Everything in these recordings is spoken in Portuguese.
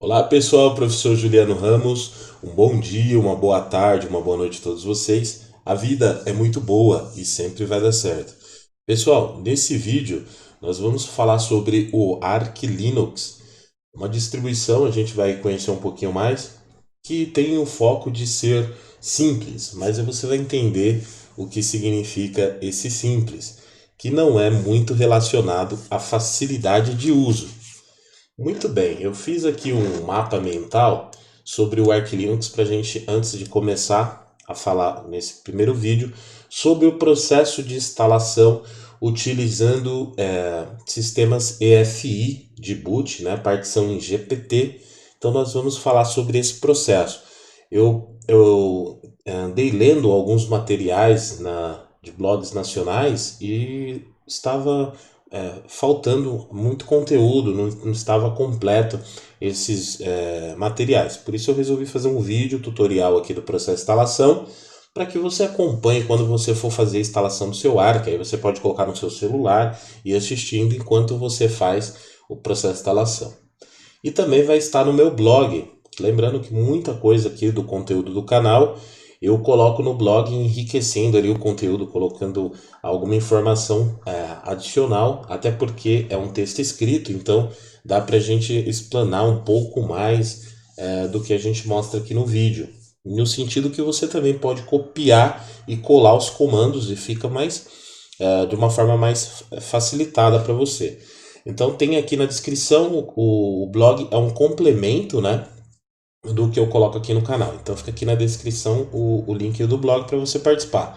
Olá pessoal, professor Juliano Ramos, um bom dia, uma boa tarde, uma boa noite a todos vocês. A vida é muito boa e sempre vai dar certo. Pessoal, nesse vídeo nós vamos falar sobre o Arch Linux, uma distribuição, a gente vai conhecer um pouquinho mais, que tem o foco de ser simples, mas você vai entender o que significa esse simples, que não é muito relacionado à facilidade de uso. Muito bem, eu fiz aqui um mapa mental sobre o Arch Linux para a gente, antes de começar a falar nesse primeiro vídeo, sobre o processo de instalação utilizando sistemas EFI de boot, né, partição em GPT. Então nós vamos falar sobre esse processo. Eu andei lendo alguns materiais de blogs nacionais e estava faltando muito conteúdo, não estava completo esses materiais. Por isso eu resolvi fazer um vídeo tutorial aqui do processo de instalação para que você acompanhe quando você for fazer a instalação do seu Arc. Aí você pode colocar no seu celular e ir assistindo enquanto você faz o processo de instalação. E também vai estar no meu blog. Lembrando que muita coisa aqui do conteúdo do canal eu coloco no blog, enriquecendo ali o conteúdo, colocando alguma informação adicional, até porque é um texto escrito, então dá para a gente explanar um pouco mais do que a gente mostra aqui no vídeo. No sentido que você também pode copiar e colar os comandos e fica mais de uma forma mais facilitada para você. Então tem aqui na descrição, o blog é um complemento, né, do que eu coloco aqui no canal. Então fica aqui na descrição o link do blog para você participar.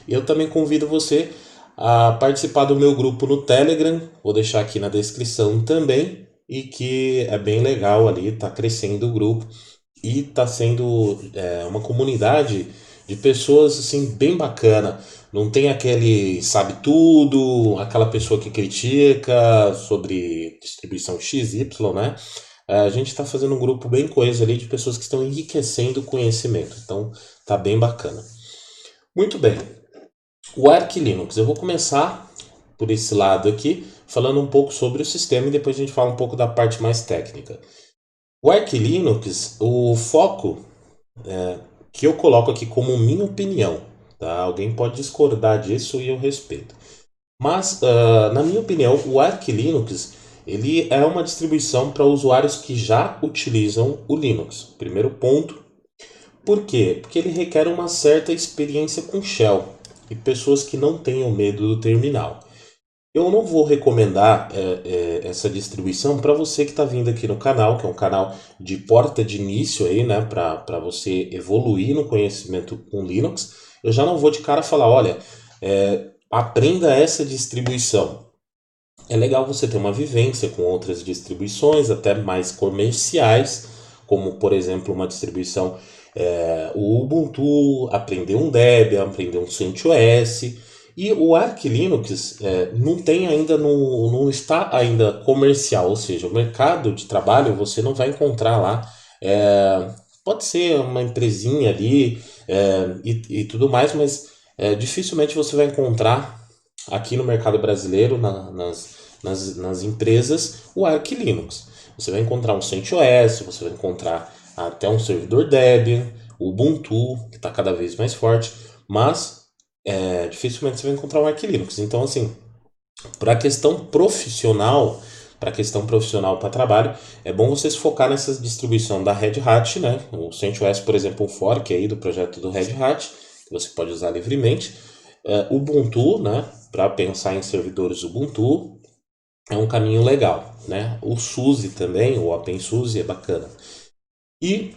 Eu também convido você a participar do meu grupo no Telegram, vou deixar aqui na descrição também, e que é bem legal ali, está crescendo o grupo e está sendo uma comunidade de pessoas assim bem bacana. Não tem aquele sabe tudo, aquela pessoa que critica sobre distribuição XY, né? A gente está fazendo um grupo bem coeso ali de pessoas que estão enriquecendo o conhecimento. Então tá bem bacana. Muito bem. O Arch Linux, eu vou começar por esse lado aqui, falando um pouco sobre o sistema e depois a gente fala um pouco da parte mais técnica. O Arch Linux, o foco que eu coloco aqui como minha opinião, tá? Alguém pode discordar disso e eu respeito. Mas, na minha opinião, o Arch Linux ele é uma distribuição para usuários que já utilizam o Linux. Primeiro ponto. Por quê? Porque ele requer uma certa experiência com Shell e pessoas que não tenham medo do terminal. Eu não vou recomendar essa distribuição para você que está vindo aqui no canal, que é um canal de porta de início aí, né, para você evoluir no conhecimento com Linux. Eu já não vou de cara falar, olha, aprenda essa distribuição. É legal você ter uma vivência com outras distribuições, até mais comerciais, como por exemplo uma distribuição, o Ubuntu, aprender um Debian, aprender um CentOS. E o Arch Linux não tem ainda, não está ainda comercial, ou seja, o mercado de trabalho você não vai encontrar lá. Pode ser uma empresinha ali e tudo mais, mas dificilmente você vai encontrar aqui no mercado brasileiro, nas empresas, o Arch Linux. Você vai encontrar um CentOS, você vai encontrar até um servidor Debian, o Ubuntu, que está cada vez mais forte, mas dificilmente você vai encontrar um Arch Linux. Então, assim, para a questão profissional, para trabalho, é bom você se focar nessa distribuição da Red Hat, né? O CentOS, por exemplo, um fork aí do projeto do Red Hat, que você pode usar livremente. Ubuntu, né? Para pensar em servidores Ubuntu, é um caminho legal, né? O SUSE também, o OpenSUSE é bacana. E,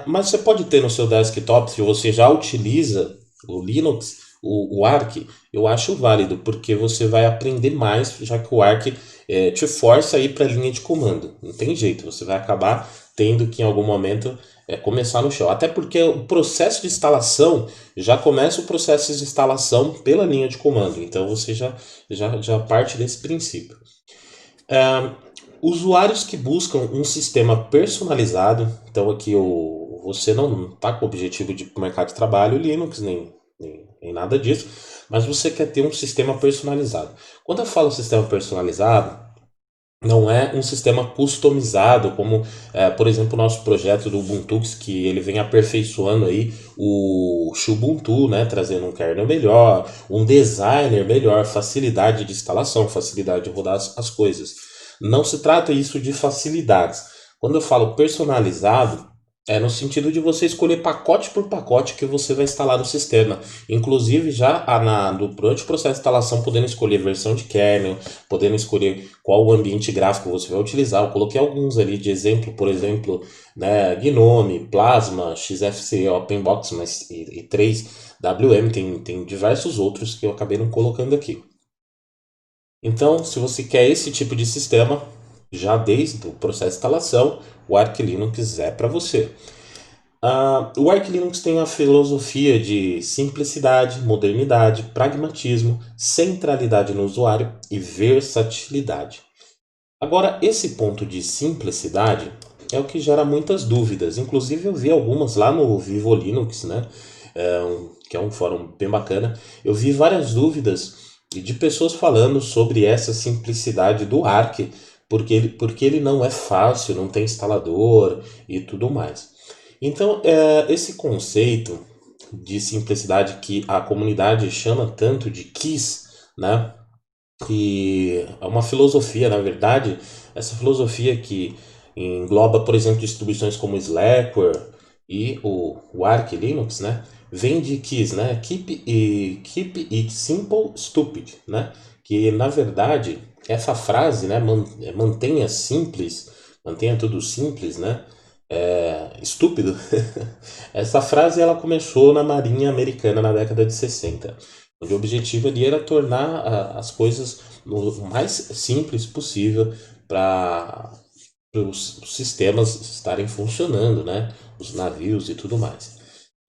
mas você pode ter no seu desktop, se você já utiliza o Linux, o Arch, eu acho válido, porque você vai aprender mais, já que o Arch te força a ir para a linha de comando. Não tem jeito, você vai acabar tendo que em algum momento começar no chão. Até porque o processo de instalação já começa o processo de instalação pela linha de comando. Então você já parte desse princípio. Ah, Usuários que buscam um sistema personalizado, então aqui você não está com o objetivo de ir para o mercado de trabalho Linux, nem nada disso, mas você quer ter um sistema personalizado. Quando eu falo sistema personalizado, não é um sistema customizado, como, por exemplo, o nosso projeto do Ubuntu, que ele vem aperfeiçoando aí o Xubuntu, né, trazendo um kernel melhor, um designer melhor, facilidade de instalação, facilidade de rodar as coisas. Não se trata isso de facilidades. Quando eu falo personalizado, é no sentido de você escolher pacote por pacote que você vai instalar no sistema. Inclusive, já durante o processo de instalação, podendo escolher versão de kernel, podendo escolher qual o ambiente gráfico você vai utilizar. Eu coloquei alguns ali de exemplo, por exemplo, né, Gnome, Plasma, XFCE, OpenBox, mas e 3WM, tem diversos outros que eu acabei não colocando aqui. Então, se você quer esse tipo de sistema, já desde o processo de instalação, o Arch Linux é para você. O Arch Linux tem a filosofia de simplicidade, modernidade, pragmatismo, centralidade no usuário e versatilidade. Agora, esse ponto de simplicidade é o que gera muitas dúvidas. Inclusive, eu vi algumas lá no Vivo Linux, né? Que é um fórum bem bacana. Eu vi várias dúvidas de pessoas falando sobre essa simplicidade do Arch, porque ele não é fácil, não tem instalador e tudo mais. Então, esse conceito de simplicidade que a comunidade chama tanto de KISS, né? Que é uma filosofia, na verdade, essa filosofia que engloba, por exemplo, distribuições como Slackware e o Arch Linux, né? Vem de KISS, né? Keep it simple, stupid, né? Que na verdade essa frase, né? Mantenha simples, mantenha tudo simples, né? Estúpido. Essa frase ela começou na Marinha Americana na década de 60, onde o objetivo ali era tornar as coisas o mais simples possível para os sistemas estarem funcionando, né? Os navios e tudo mais.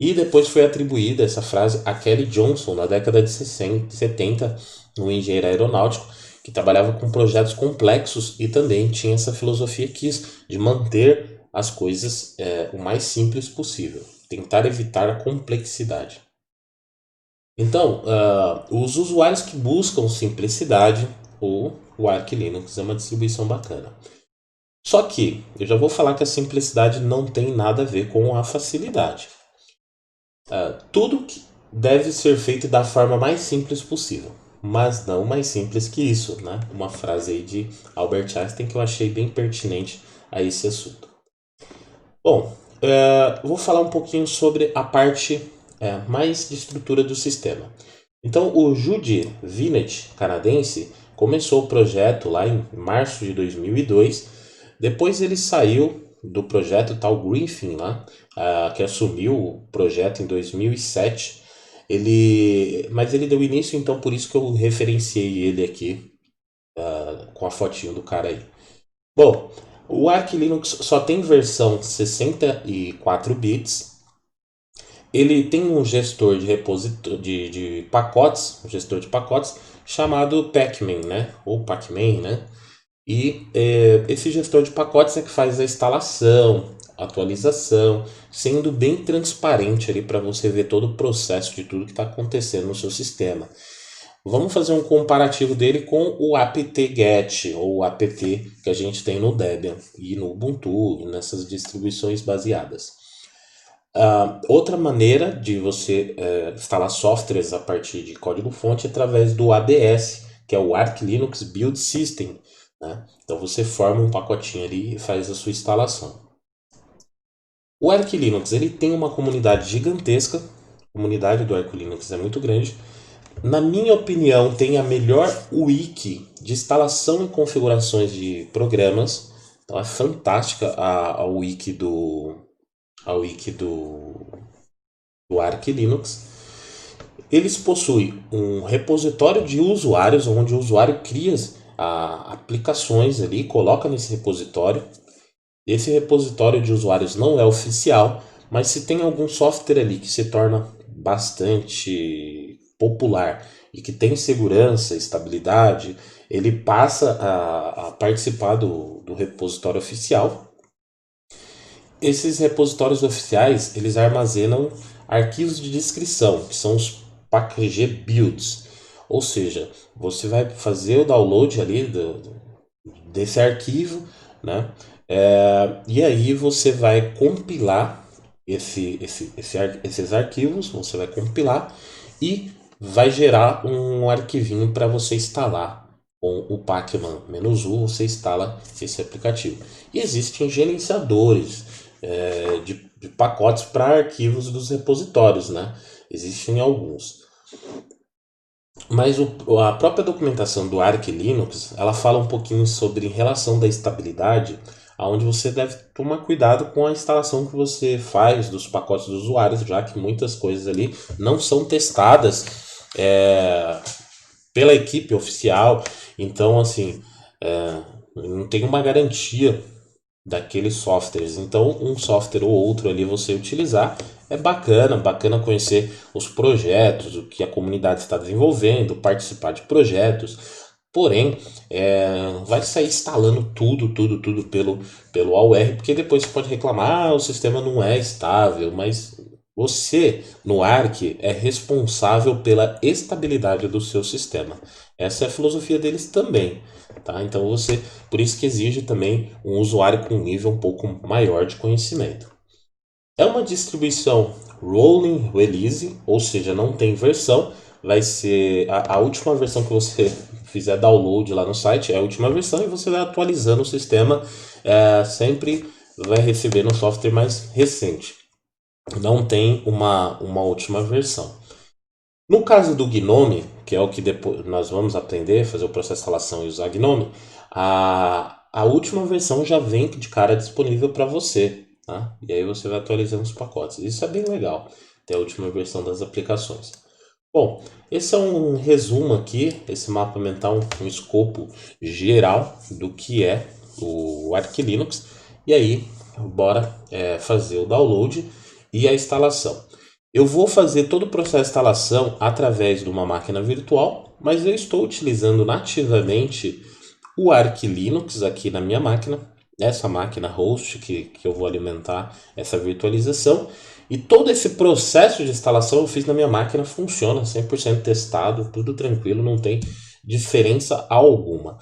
E depois foi atribuída essa frase a Kelly Johnson na década de 60, 70, um engenheiro aeronáutico que trabalhava com projetos complexos e também tinha essa filosofia de manter as coisas o mais simples possível, tentar evitar a complexidade. Então, os usuários que buscam simplicidade, o Arch Linux é uma distribuição bacana. Só que eu já vou falar que a simplicidade não tem nada a ver com a facilidade. Tudo que deve ser feito da forma mais simples possível, mas não mais simples que isso, né? Uma frase aí de Albert Einstein que eu achei bem pertinente a esse assunto. Bom, vou falar um pouquinho sobre a parte mais de estrutura do sistema. Então, o Judy Vinet, canadense, começou o projeto lá em março de 2002. Depois ele saiu do projeto tal Griffin lá, que assumiu o projeto em 2007. Mas ele deu início, então por isso que eu referenciei ele aqui com a fotinho do cara aí. Bom, o Arch Linux só tem versão 64 bits. Ele tem um gestor de pacotes, um gestor de pacotes chamado Pacman, né? Ou Pacman, né? E esse gestor de pacotes é que faz a instalação, atualização, sendo bem transparente ali para você ver todo o processo de tudo que está acontecendo no seu sistema. Vamos fazer um comparativo dele com o apt-get ou o apt que a gente tem no Debian e no Ubuntu e nessas distribuições baseadas. Outra maneira de você instalar softwares a partir de código-fonte é através do ABS, que é o Arch Linux Build System, né? Então você forma um pacotinho ali e faz a sua instalação. O Arch Linux ele tem uma comunidade gigantesca, a comunidade do Arch Linux é muito grande. Na minha opinião, tem a melhor wiki de instalação e configurações de programas. Então é fantástica a wiki do Arch Linux. Eles possuem um repositório de usuários, onde o usuário cria aplicações ali, coloca nesse repositório. Esse repositório de usuários não é oficial, mas se tem algum software ali que se torna bastante popular e que tem segurança, estabilidade, ele passa a participar do repositório oficial. Esses repositórios oficiais, eles armazenam arquivos de descrição, que são os packg builds. Ou seja, você vai fazer o download ali desse arquivo, né? E aí você vai compilar esses arquivos, você vai compilar e vai gerar um arquivinho para você instalar. Com o pacman-u, você instala esse aplicativo. E existem gerenciadores de pacotes para arquivos dos repositórios, né? Existem alguns. Mas a própria documentação do Arch Linux, ela fala um pouquinho sobre relação da estabilidade, onde você deve tomar cuidado com a instalação que você faz dos pacotes dos usuários, já que muitas coisas ali não são testadas pela equipe oficial. Então, assim, não tem uma garantia daqueles softwares. Então, um software ou outro ali você utilizar é bacana conhecer os projetos, o que a comunidade está desenvolvendo, participar de projetos. Porém, vai sair instalando tudo pelo AUR, porque depois você pode reclamar, o sistema não é estável, mas você, no Arch, é responsável pela estabilidade do seu sistema. Essa é a filosofia deles também. Tá? Então por isso que exige também um usuário com um nível um pouco maior de conhecimento. É uma distribuição rolling release, ou seja, não tem versão, vai ser a última versão que você fizer download lá no site, é a última versão e você vai atualizando o sistema, sempre vai receber um software mais recente. Não tem uma última versão. No caso do Gnome, que é o que depois nós vamos aprender, fazer o processo de instalação e usar Gnome, a última versão já vem de cara disponível para você. Tá? E aí você vai atualizando os pacotes. Isso é bem legal, ter a última versão das aplicações. Bom, esse é um resumo aqui, esse mapa mental, um escopo geral do que é o Arch Linux. E aí, bora fazer o download e a instalação. Eu vou fazer todo o processo de instalação através de uma máquina virtual, mas eu estou utilizando nativamente o Arch Linux aqui na minha máquina, essa máquina host que eu vou alimentar essa virtualização. E todo esse processo de instalação eu fiz na minha máquina, funciona 100% testado, tudo tranquilo, não tem diferença alguma.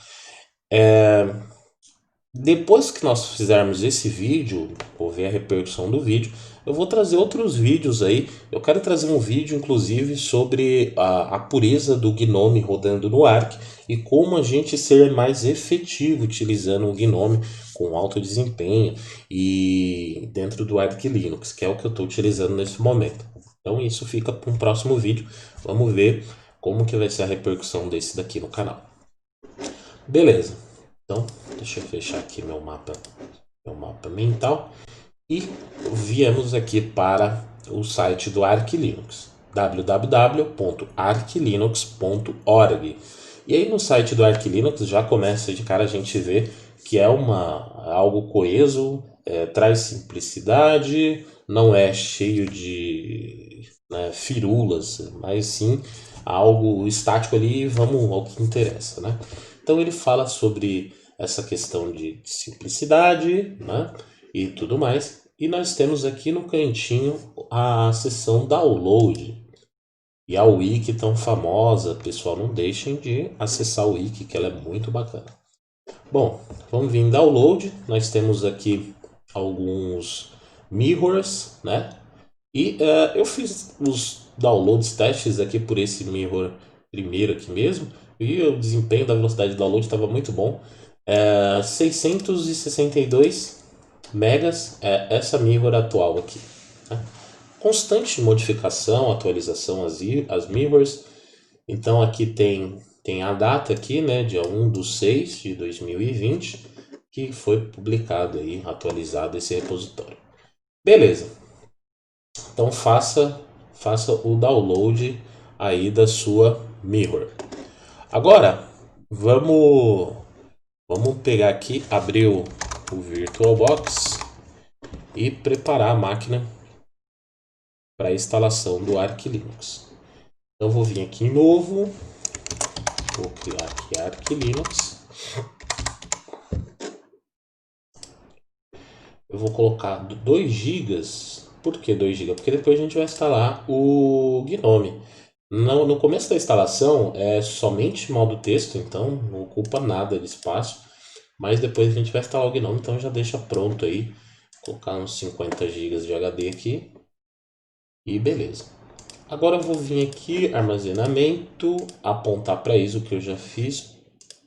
Depois que nós fizermos esse vídeo, ou ver a repercussão do vídeo, eu vou trazer outros vídeos aí. Eu quero trazer um vídeo, inclusive, sobre a pureza do Gnome rodando no Arch e como a gente ser mais efetivo utilizando o Gnome com alto desempenho e dentro do Arch Linux, que é o que eu estou utilizando nesse momento. Então isso fica para um próximo vídeo. Vamos ver como que vai ser a repercussão desse daqui no canal. Beleza. Então, deixa eu fechar aqui meu mapa mental e viemos aqui para o site do Arch Linux, www.archlinux.org. E aí no site do Arch Linux já começa de cara a gente ver que é algo coeso, traz simplicidade, não é cheio de firulas, mas sim algo estático ali, vamos ao que interessa, né? Então ele fala sobre essa questão de simplicidade, né, e tudo mais. E nós temos aqui no cantinho a seção download. E a wiki tão famosa, pessoal, não deixem de acessar a wiki, que ela é muito bacana. Bom, vamos vir em download. Nós temos aqui alguns mirrors, né? E eu fiz os downloads testes aqui por esse mirror primeiro aqui mesmo. E o desempenho da velocidade de download estava muito bom. 662 megas é essa mirror atual aqui. Né? Constante modificação, atualização as mirrors. Então aqui tem a data aqui, né, dia 1/6 de 2020, que foi publicado aí, atualizado esse repositório. Beleza. Então faça o download aí da sua mirror. Agora vamos pegar aqui, abrir o VirtualBox e preparar a máquina para a instalação do Arch Linux. Então vou vir aqui em novo, vou criar aqui Arch Linux. Eu vou colocar 2 GB. Por que 2 GB? Porque depois a gente vai instalar o Gnome. No começo da instalação é somente modo texto, então não ocupa nada de espaço. mas depois a gente vai instalar o GNOME, então já deixa pronto aí. Vou colocar uns 50 GB de HD aqui e beleza. Agora eu vou vir aqui, armazenamento, apontar para ISO que eu já fiz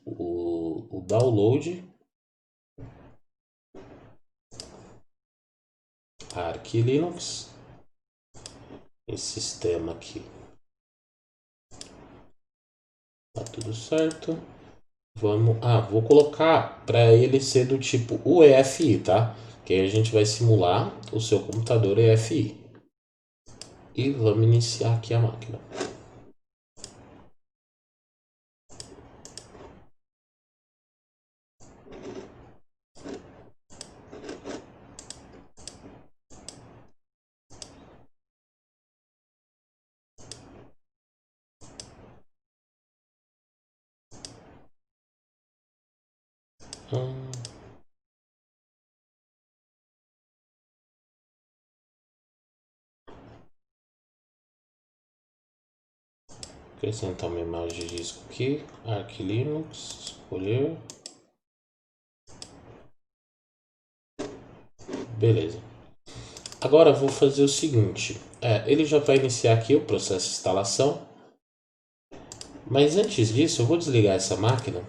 o download, Arch Linux, esse sistema aqui. Tá tudo certo. Vou colocar para ele ser do tipo UEFI, tá? Que aí a gente vai simular o seu computador EFI. E vamos iniciar aqui a máquina. Hum, acrescentar uma imagem de disco aqui, Arch Linux, escolher. Beleza. Agora vou fazer o seguinte, ele já vai iniciar aqui o processo de instalação, mas antes disso eu vou desligar essa máquina,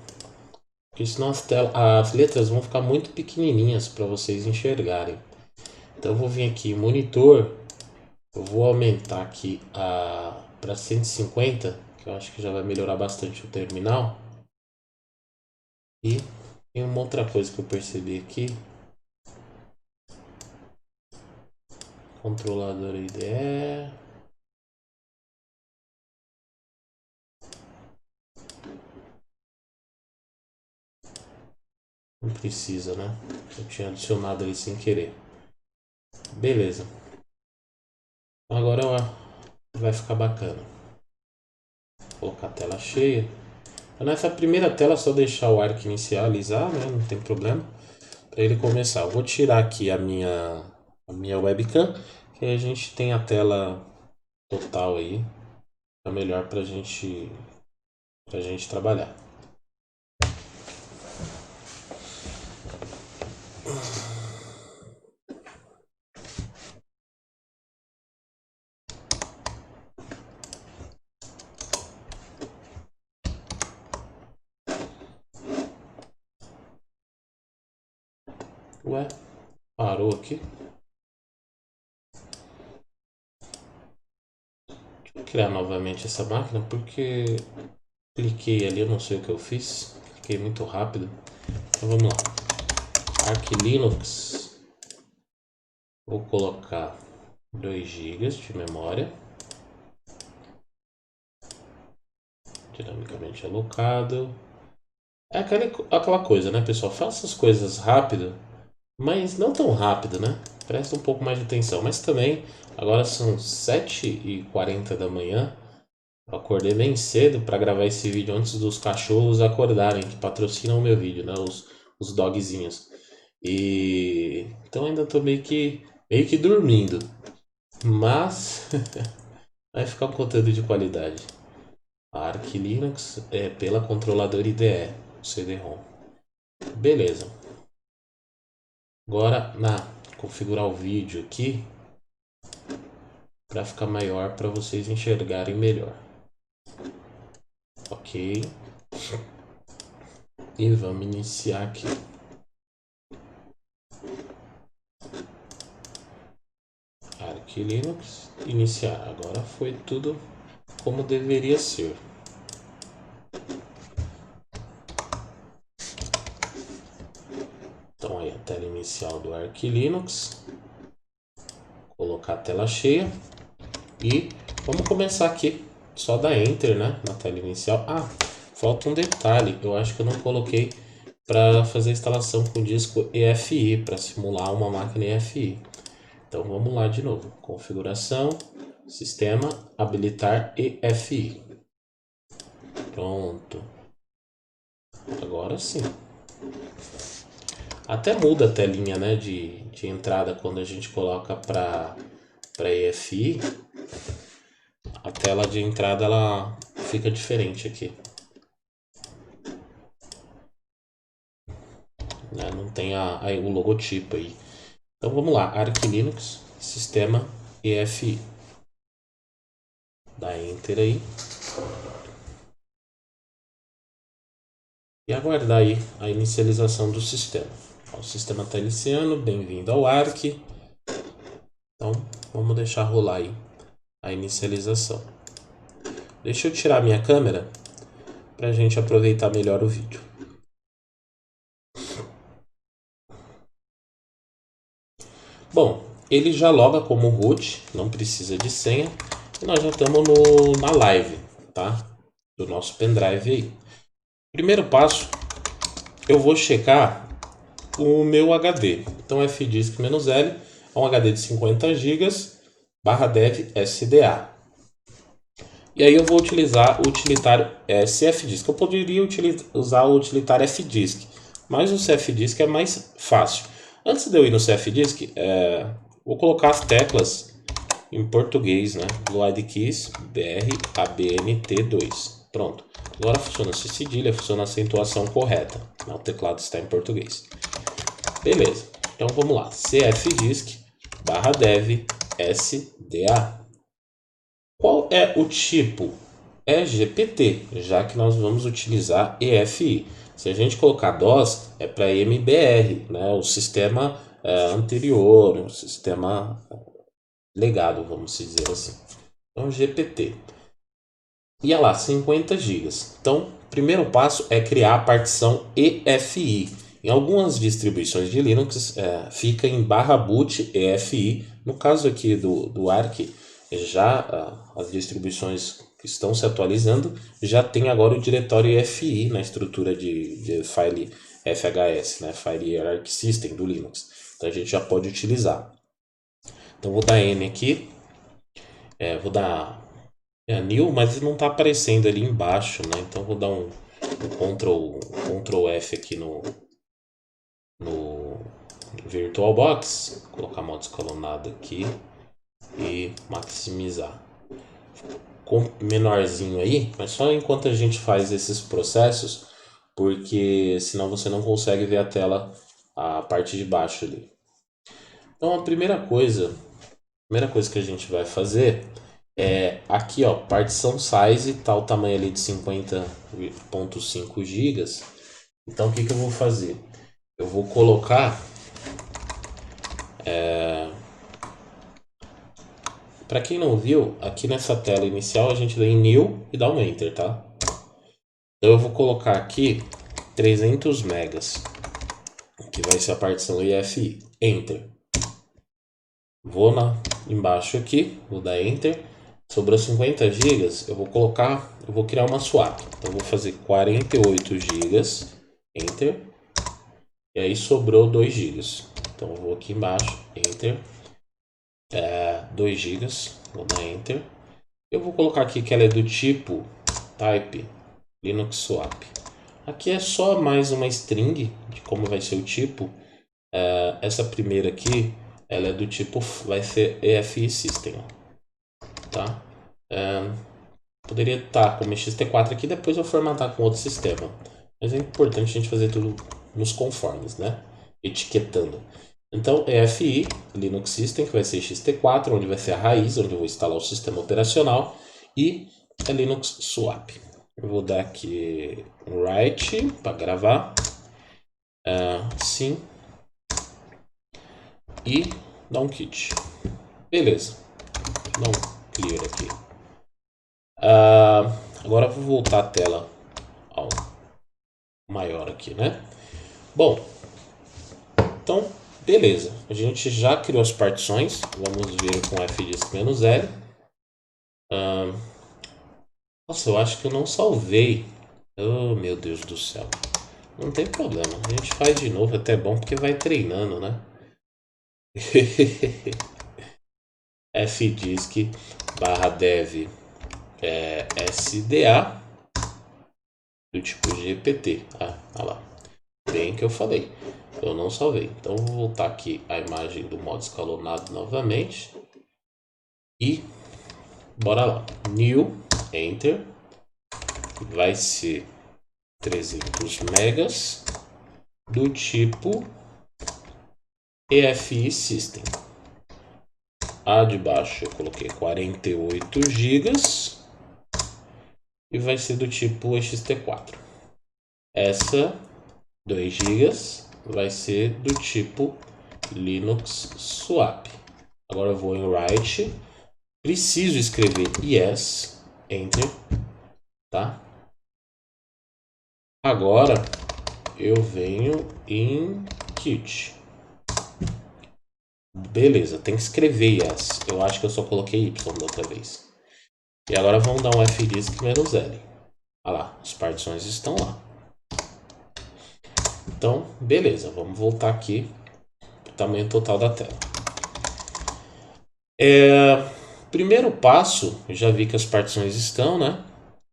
porque senão as letras vão ficar muito pequenininhas para vocês enxergarem. Então eu vou vir aqui em monitor, eu vou aumentar aqui para 150, que eu acho que já vai melhorar bastante o terminal. E tem uma outra coisa que eu percebi aqui, controlador IDE. Não precisa, né? Eu tinha adicionado ele sem querer. Beleza. Agora vai ficar bacana. Vou colocar a tela cheia. Nessa primeira tela, só deixar o Arc inicializar, né? Não tem problema. Para ele começar. Eu vou tirar aqui a minha webcam, que aí a gente tem a tela total aí. É melhor pra gente trabalhar. Ué, parou aqui. Deixa eu criar novamente essa máquina porque cliquei ali, eu não sei o que eu fiz. Cliquei muito rápido. Então vamos lá. Arch Linux. Vou colocar 2 GB de memória. Dinamicamente alocado. É aquela coisa, né, pessoal? Faça as coisas rápido, mas não tão rápido, né? Presta um pouco mais de atenção. Mas também, agora são 7h40 da manhã. Eu acordei bem cedo para gravar esse vídeo antes dos cachorros acordarem, que patrocinam o meu vídeo, né? Os dogzinhos. E então ainda tô meio que dormindo. Mas vai ficar um conteúdo de qualidade. A Arch Linux é pela controladora IDE, CD-ROM. Beleza. Agora configurar o vídeo aqui para ficar maior para vocês enxergarem melhor. Ok. E vamos iniciar aqui. Arch Linux, iniciar. Agora foi tudo como deveria ser. Então aí a tela inicial do Arch Linux. Colocar a tela cheia. E vamos começar aqui. Só dar Enter, né? Na tela inicial. Falta um detalhe. Eu acho que eu não coloquei para fazer a instalação com disco EFI, para simular uma máquina EFI. Então vamos lá de novo. Configuração, sistema, habilitar EFI. Pronto. Agora sim. Até muda a telinha, né, de entrada quando a gente coloca para EFI. A tela de entrada ela fica diferente aqui. né? Não tem o logotipo aí. Então vamos lá, Arch Linux, sistema EFI. Dá Enter aí. E aguardar aí a inicialização do sistema. O sistema está iniciando, bem-vindo ao Arch. Então vamos deixar rolar aí a inicialização. Deixa eu tirar minha câmera para a gente aproveitar melhor o vídeo. Bom, ele já loga como root, não precisa de senha. E nós já estamos na live, tá? Do nosso pendrive aí. Primeiro passo, eu vou checar o meu HD. Então fdisk-l é um HD de 50 GB /dev SDA. E aí eu vou utilizar o utilitário cfdisk. Eu poderia usar o utilitário fdisk, mas o cfdisk é mais fácil. Antes de eu ir no cfdisk, vou colocar as teclas em português, né? Glide Keys BR ABNT2. Pronto. Agora funciona se cedilha, funciona a acentuação correta. O teclado está em português. Beleza. Então vamos lá. cfdisk /dev SDA. Qual é o tipo? É GPT, já que nós vamos utilizar EFI. Se a gente colocar DOS, é para MBR, né? O sistema anterior, o sistema legado, vamos dizer assim. Então, GPT. E lá, 50 GB. Então, o primeiro passo é criar a partição EFI. Em algumas distribuições de Linux, fica em /boot EFI. No caso aqui do Arch, já as distribuições que estão se atualizando já tem agora o diretório EFI na estrutura de file FHS, né? File Hierarchy System do Linux. Então a gente já pode utilizar. Então vou dar N aqui, vou dar new, mas não está aparecendo ali embaixo, né? Então vou dar um Ctrl F aqui no VirtualBox, colocar modo escalonado aqui e maximizar. Com menorzinho aí, mas só enquanto a gente faz esses processos, porque senão você não consegue ver a tela, a parte de baixo ali. Então a primeira coisa que a gente vai fazer é aqui, ó, partição size, tá o tamanho ali de 50.5 GB. Então o que eu vou fazer? Eu vou colocar para quem não viu, aqui nessa tela inicial a gente dá em New e dá um Enter, tá? Então eu vou colocar aqui 300 megas, que vai ser a partição EFI. Enter. Vou embaixo aqui, vou dar Enter. Sobrou 50 GB, eu vou criar uma swap. Então eu vou fazer 48 GB, Enter. E aí sobrou 2 GB. Então eu vou aqui embaixo, Enter. 2 GB, vou dar Enter. Eu vou colocar aqui que ela é do tipo Type Linux Swap. Aqui é só mais uma string de como vai ser o tipo. Essa primeira aqui, ela é do tipo, vai ser EFI System, tá? Poderia estar como XT4 aqui, depois eu formatar com outro sistema. Mas é importante a gente fazer tudo nos conformes, né? Etiquetando. Então, EFI, Linux System, que vai ser XT4, onde vai ser a raiz, onde eu vou instalar o sistema operacional. E é Linux Swap. Eu vou dar aqui um write para gravar. Sim. E dar um kit. Beleza. Dá um clear aqui. Agora eu vou voltar a tela ao maior aqui, né? Bom, então, beleza. A gente já criou as partições. Vamos ver com fdisk-l. Nossa, eu acho que eu não salvei. Oh, meu Deus do céu. Não tem problema. A gente faz de novo, é até bom porque vai treinando, né? fdisk /dev SDA do tipo GPT. Olha lá. Bem que eu falei. Eu não salvei. Então vou voltar aqui a imagem do modo escalonado novamente. E bora lá. New, Enter. Vai ser 300 megas. do tipo EFI System. A de baixo eu coloquei 48 GB e vai ser do tipo ext4. Essa 2 GB vai ser do tipo Linux Swap. Agora eu vou em Write, preciso escrever yes, Enter, tá? Agora eu venho em Qt. Beleza, tem que escrever yes. Eu acho que eu só coloquei Y da outra vez. E agora vamos dar um fdisk -L. Olha lá, as partições estão lá. Então, beleza, vamos voltar aqui para o tamanho total da tela. Primeiro passo, eu já vi que as partições estão, né?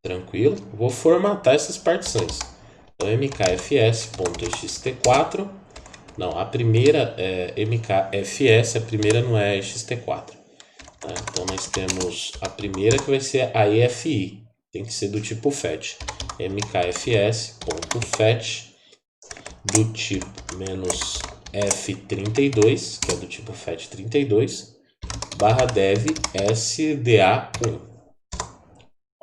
Tranquilo. Vou formatar essas partições. Então, mkfs.xt4. Não, a primeira é mkfs, a primeira não é xt4. Tá? Então, nós temos a primeira que vai ser a EFI. Tem que ser do tipo fetch. mkfs.fetch do tipo -f32, que é do tipo fetch32, /dev sda1.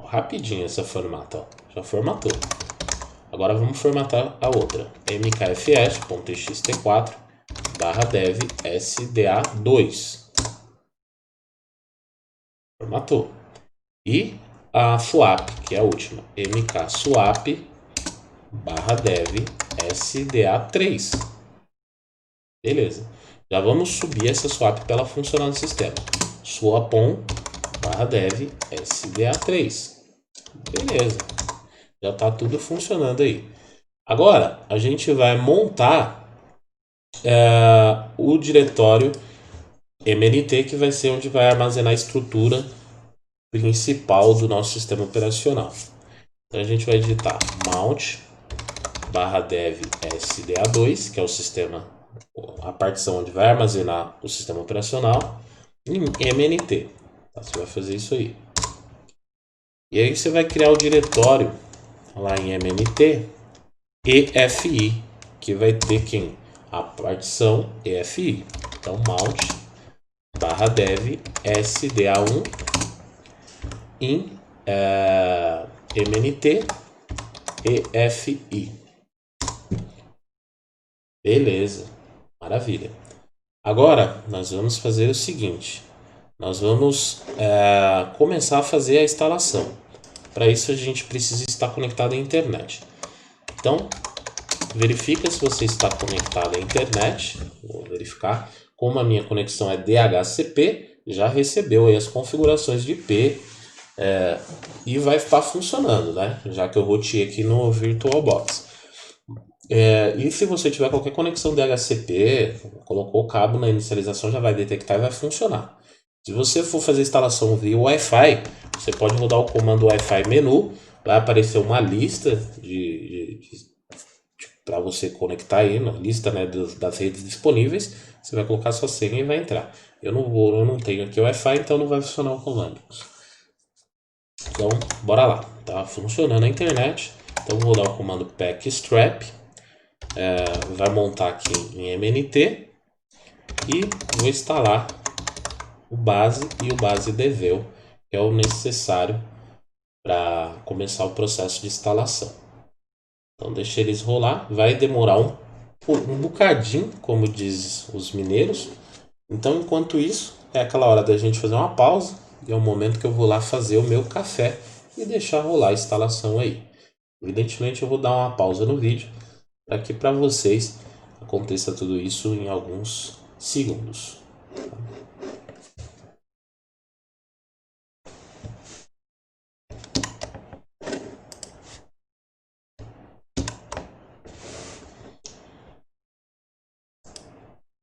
Rapidinho essa formata, ó. Já formatou. Agora vamos formatar a outra. mkfs.xt4 /dev sda2. Formatou. E a swap, que é a última. mkswap /dev sda3. Beleza. Já vamos subir essa swap para ela funcionar no sistema. Swapon /dev sda3. Beleza. Já está tudo funcionando aí. Agora a gente vai montar o diretório mnt, que vai ser onde vai armazenar a estrutura principal do nosso sistema operacional. Então a gente vai digitar mount /dev sda2, que é o sistema, a partição onde vai armazenar o sistema operacional, em mnt. Tá? Você vai fazer isso aí. E aí você vai criar o diretório lá em mnt EFI, que vai ter quem? A partição EFI. Então mount /dev sda1 em mnt EFI. Beleza, maravilha. Agora nós vamos fazer o seguinte: nós vamos começar a fazer a instalação. Para isso a gente precisa estar conectado à internet. Então, verifica se você está conectado à internet. Vou verificar. Como a minha conexão é DHCP, já recebeu aí as configurações de IP e vai estar funcionando, né? Já que eu roteei aqui no VirtualBox. E se você tiver qualquer conexão DHCP, colocou o cabo na inicialização, já vai detectar e vai funcionar. Se você for fazer instalação via Wi-Fi, você pode rodar o comando Wi-Fi menu, vai aparecer uma lista para você conectar aí, na lista, né, das redes disponíveis. Você vai colocar sua senha e vai entrar. Eu não tenho aqui Wi-Fi, então não vai funcionar o comando. Então, bora lá. Tá funcionando a internet. Então, vou dar o comando pacstrap. Vai montar aqui em mnt e vou instalar o base e o base devel, que é o necessário para começar o processo de instalação. Então deixa eles rolar, vai demorar um bocadinho, como diz os mineiros. Então enquanto isso, é aquela hora da gente fazer uma pausa e é o momento que eu vou lá fazer o meu café e deixar rolar a instalação aí. Evidentemente eu vou dar uma pausa no vídeo para que para vocês aconteça tudo isso em alguns segundos.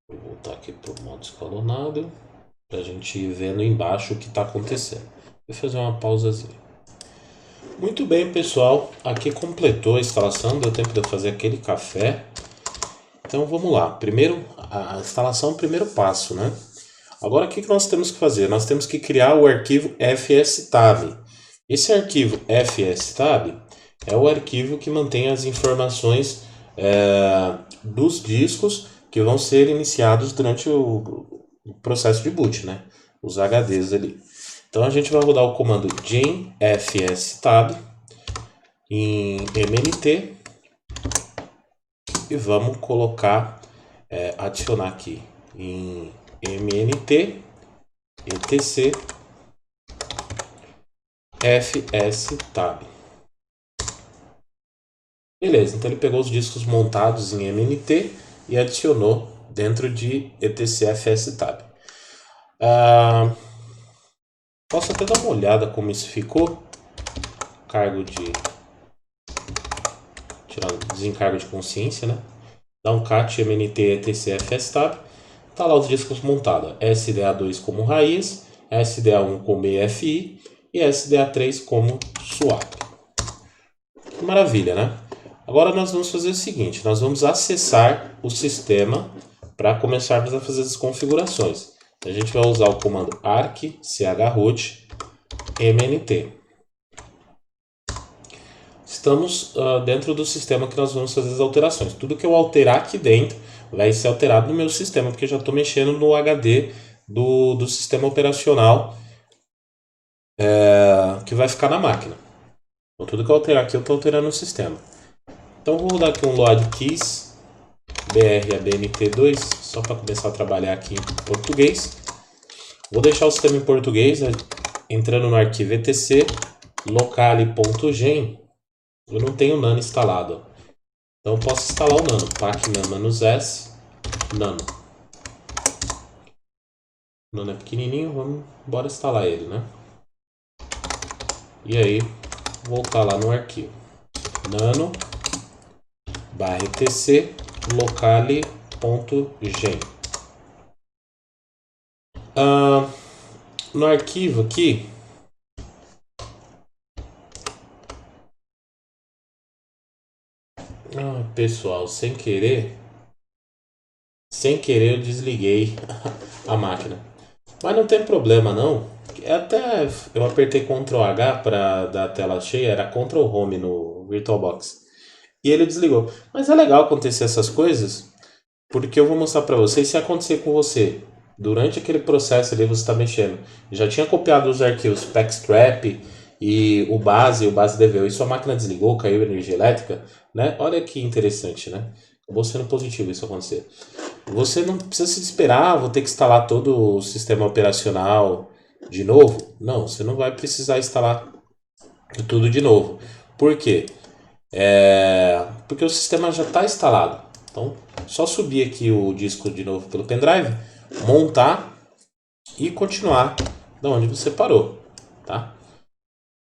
Vou voltar aqui para o modo escalonado para a gente ir vendo embaixo o que está acontecendo. Vou fazer uma pausazinha. Muito bem, pessoal, aqui completou a instalação, deu tempo de eu fazer aquele café. Então vamos lá, primeiro a instalação é o primeiro passo, né? Agora o que nós temos que fazer? Nós temos que criar o arquivo fstab. Esse arquivo fstab é o arquivo que mantém as informações dos discos que vão ser iniciados durante o processo de boot, né? Os HDs ali. Então a gente vai rodar o comando genfstab em mnt e vamos colocar, adicionar aqui em mnt etc fstab. Beleza, então ele pegou os discos montados em mnt e adicionou dentro de etc fstab. Posso até dar uma olhada como isso ficou. Cargo de tirar desencargo de consciência, né? Dá um cat mnt etc fstab. Tá lá os discos montados. SDA2 como raiz, SDA1 como EFI e SDA3 como swap. Maravilha, né? Agora nós vamos fazer o seguinte, nós vamos acessar o sistema para começarmos a fazer as configurações. A gente vai usar o comando arc chroot mnt. Estamos dentro do sistema que nós vamos fazer as alterações. Tudo que eu alterar aqui dentro vai ser alterado no meu sistema, porque eu já estou mexendo no HD do sistema operacional que vai ficar na máquina. Então, tudo que eu alterar aqui, eu estou alterando no sistema. Então, vou dar aqui um load keys br abnt2, só para começar a trabalhar aqui em português. Vou deixar o sistema em português, né, entrando no arquivo etc locale.gen. Eu não tenho nano instalado. Então, eu posso instalar o nano. pacman-s nano. O nano é pequenininho, vamos embora instalar ele, né? E aí, voltar lá no arquivo. Nano /etc locale.gen. No arquivo aqui, pessoal, sem querer eu desliguei a máquina. Mas não tem problema não. Até eu apertei Ctrl H para dar a tela cheia, era Ctrl Home no VirtualBox. E ele desligou. Mas é legal acontecer essas coisas, porque eu vou mostrar para vocês se acontecer com você. Durante aquele processo ali você está mexendo. Já tinha copiado os arquivos packstrap e o base DVU, e sua máquina desligou, caiu energia elétrica, né? Olha que interessante, né? Acabou sendo positivo isso acontecer. Você não precisa se esperar, vou ter que instalar todo o sistema operacional de novo. Não, você não vai precisar instalar tudo de novo. Por quê? Porque o sistema já está instalado. Então, só subir aqui o disco de novo pelo pendrive, montar e continuar da onde você parou, tá?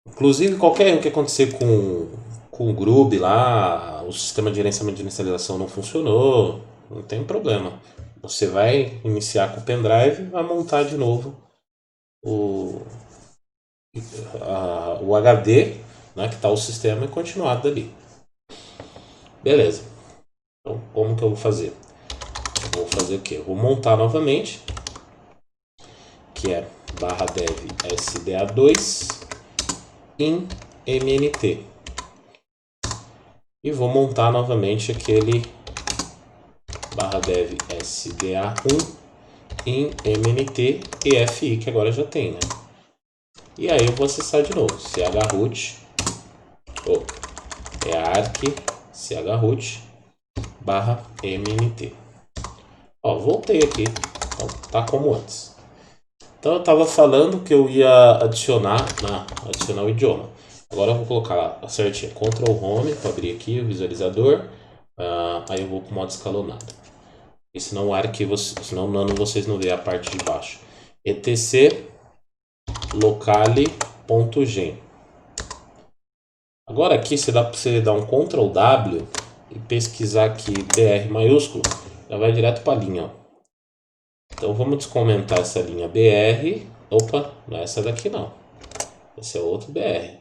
Inclusive, qualquer erro que acontecer com o Grub lá, o sistema de gerenciamento de inicialização não funcionou, não tem problema. Você vai iniciar com o pendrive e vai montar de novo o, o HD, né, que está o sistema, e continuar dali. Beleza. Então, como que eu vou fazer? Eu vou fazer o quê? Eu vou montar novamente, que é /dev sda2 in mnt. E vou montar novamente aquele /dev sda1 em mnt efi, que agora já tem, né? E aí eu vou acessar de novo, chroot, arc chroot /mnt. Ó, voltei aqui, então, tá como antes. Então eu estava falando que eu ia adicionar o idioma. Agora eu vou colocar lá certinho, Ctrl Home para abrir aqui o visualizador. Aí eu vou para o modo escalonado. E senão o arquivo, senão nano vocês não vê a parte de baixo. etc locale.gen. Agora aqui você dá para você dar um Ctrl W e pesquisar aqui BR maiúsculo, já vai direto para a linha, ó. Então vamos descomentar essa linha BR. Opa, não é essa daqui não. Esse é outro BR.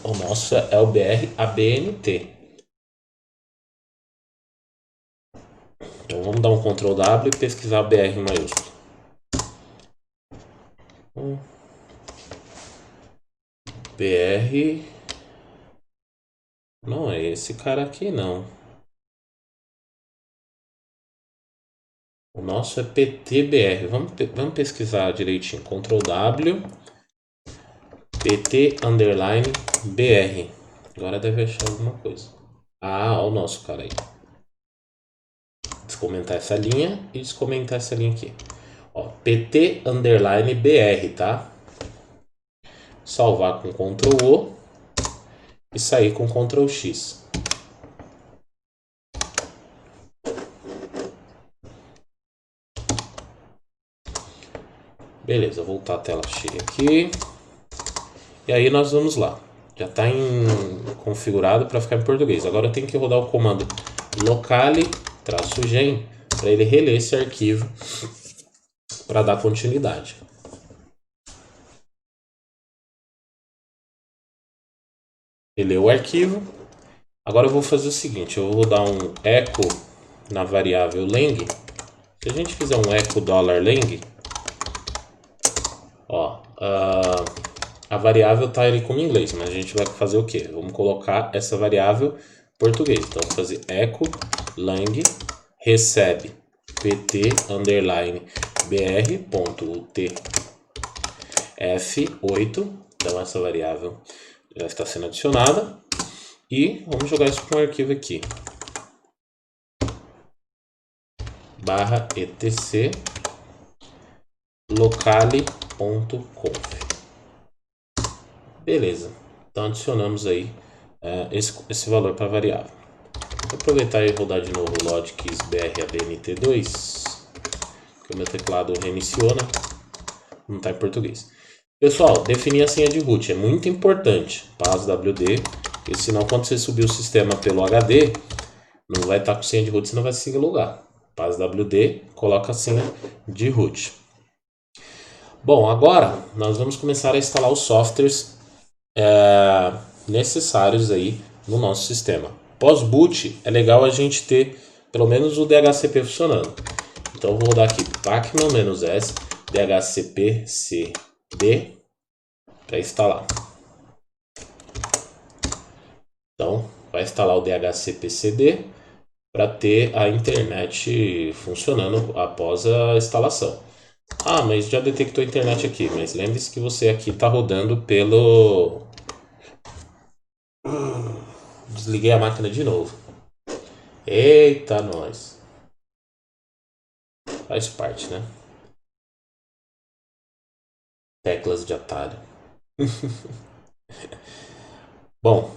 O nosso é o BR ABNT. Então vamos dar um Ctrl W e pesquisar BR maiúsculo. BR Não é esse cara aqui, não. O nosso é PTBR. Vamos pesquisar direitinho. Ctrl W, PT underline BR. Agora deve achar alguma coisa. Ah, olha o nosso cara aí. Descomentar essa linha e descomentar essa linha aqui. Ó, PT underline BR, tá? Salvar com Ctrl O e sair com Ctrl X. Beleza, voltar a tela cheia aqui. E aí nós vamos lá. Já está configurado para ficar em português. Agora eu tenho que rodar o comando locale-gen para ele reler esse arquivo para dar continuidade. Ele leu o arquivo. Agora eu vou fazer o seguinte, eu vou dar um echo na variável lang. Se a gente fizer um echo $lang, ó, a variável está ali como inglês, mas a gente vai fazer o quê? Vamos colocar essa variável em português. Então, vou fazer echo lang recebe pt underline br.utf8. Então, essa variável já está sendo adicionada. E vamos jogar isso para um arquivo aqui. /etc locale.conf. Beleza, então adicionamos aí esse valor para a variável. Vou aproveitar e rodar de novo o logix bradnt2, que o meu teclado reiniciou, né? Não está em português. Pessoal, definir a senha de root é muito importante, PASWD, porque senão quando você subir o sistema pelo HD, não vai estar com senha de root, você não vai conseguir logar. PASWD, coloca a senha de root. Bom, agora nós vamos começar a instalar os softwares necessários aí no nosso sistema. Pós-boot é legal a gente ter pelo menos o DHCP funcionando. Então eu vou rodar aqui pacman-s dhcp-cd para instalar. Então vai instalar o DHCP-cd para ter a internet funcionando após a instalação. Ah, mas já detectou a internet aqui, mas lembre-se que você aqui está rodando pelo... Desliguei a máquina de novo. Eita, nós. Faz parte, né? Teclas de atalho. Bom.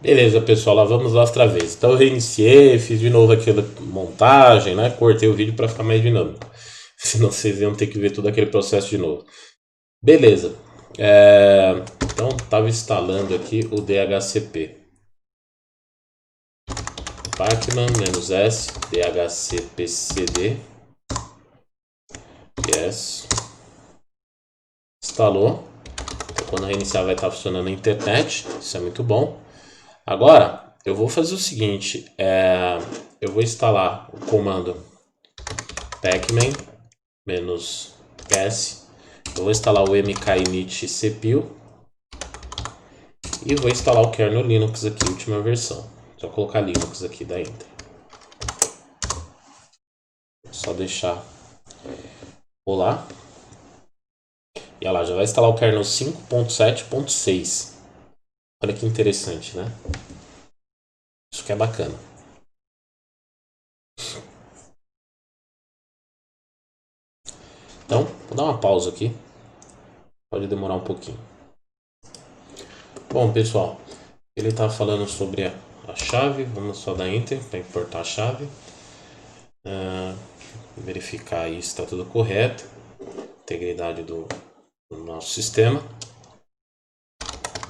Beleza, pessoal, lá vamos lá outra vez. Então eu reiniciei, fiz de novo aquela montagem, né? Cortei o vídeo para ficar mais dinâmico. Senão vocês iam ter que ver todo aquele processo de novo. Beleza. Então estava instalando aqui o DHCP. pacman-s dhcp-cd. Yes. Instalou. Então, quando reiniciar vai estar funcionando a internet. Isso é muito bom. Agora eu vou fazer o seguinte. Eu vou instalar o comando pacman-s. Eu vou instalar o mkinit cpil. E vou instalar o kernel Linux aqui, última versão. Só colocar Linux aqui da Intel. Só deixar rolar. E olha lá, já vai instalar o kernel 5.7.6. Olha que interessante, né? Isso que é bacana. Então, vou dar uma pausa aqui. Pode demorar um pouquinho. Bom, pessoal, ele está falando sobre a chave. Vamos só dar Enter para importar a chave. Verificar aí se está tudo correto. Integridade do nosso sistema.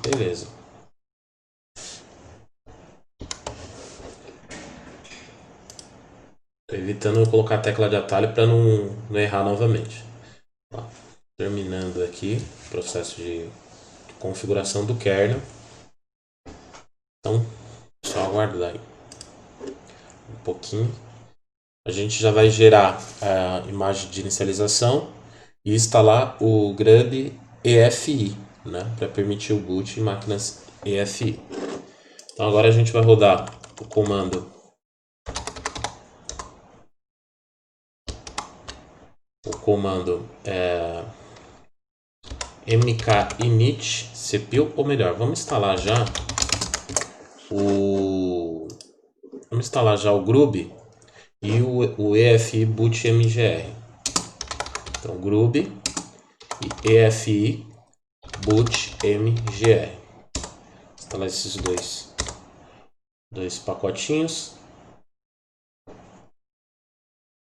Beleza. Tô evitando eu colocar a tecla de atalho para não errar novamente. Ó, terminando aqui o processo de configuração do kernel. Então, só aguardar aí um pouquinho. A gente já vai gerar a imagem de inicialização e instalar o Grub EFI, né, para permitir o boot em máquinas EFI. Então agora a gente vai rodar o comando mkinit cpil, ou melhor, vamos instalar já o Grub e o EFI boot mgr. Então Grub e EFI boot mgr. Instalar esses dois pacotinhos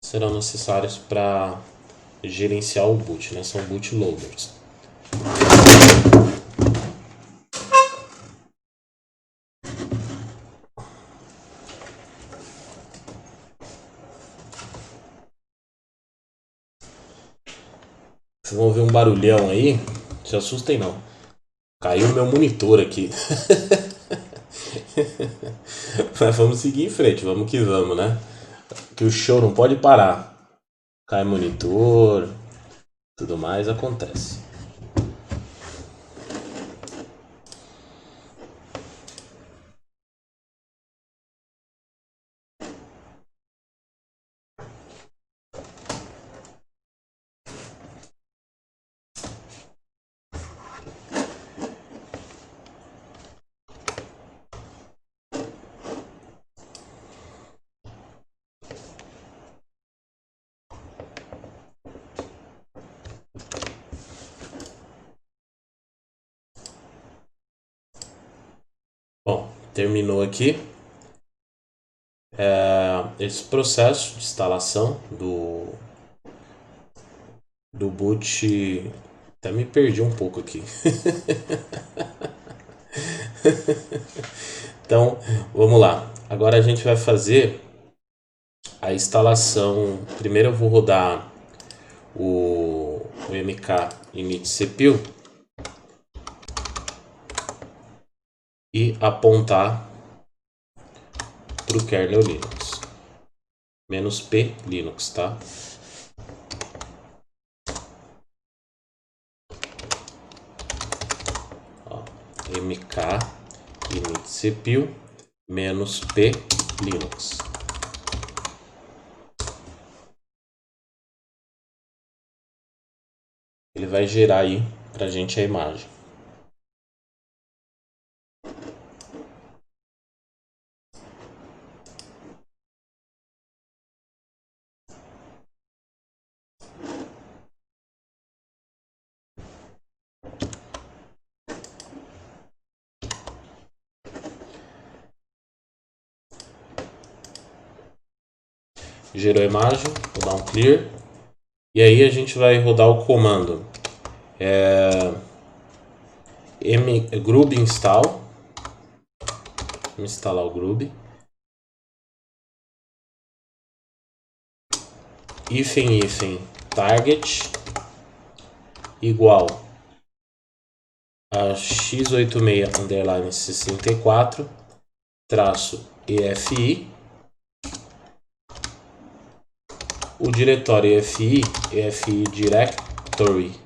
serão necessários para gerenciar o boot, né? São bootloaders. Vocês vão ver um barulhão aí, não se assustem não. Caiu meu monitor aqui. Mas vamos seguir em frente, vamos que vamos, né? Que o show não pode parar. Cai monitor, tudo mais acontece. Bom, terminou aqui esse processo de instalação do boot. Até me perdi um pouco aqui. Então, vamos lá. Agora a gente vai fazer a instalação. Primeiro eu vou rodar o mkinit cpil e apontar para o kernel Linux. -p Linux, tá? Ó, mkinit cpil -p Linux. Ele vai gerar aí pra gente a imagem. Gerou a imagem, vou dar um clear. E aí a gente vai rodar o comando grub install. Vamos instalar o grub. Hífen target igual a x86_64 -efi. O diretório EFI directory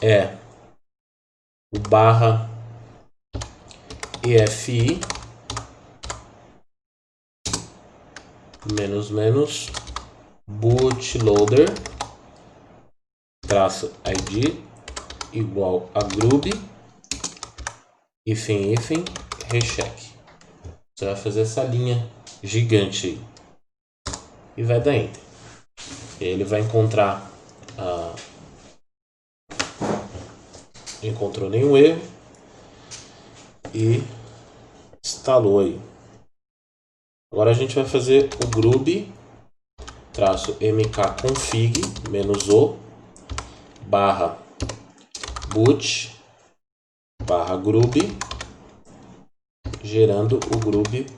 é o /efi bootloader -id igual a grub hífen recheck. Você vai fazer essa linha gigante aí e vai dar enter. E aí ele vai encontrar encontrou nenhum erro e instalou aí. Agora a gente vai fazer o grub -mkconfig -o /boot /grub, gerando o grub.cfg.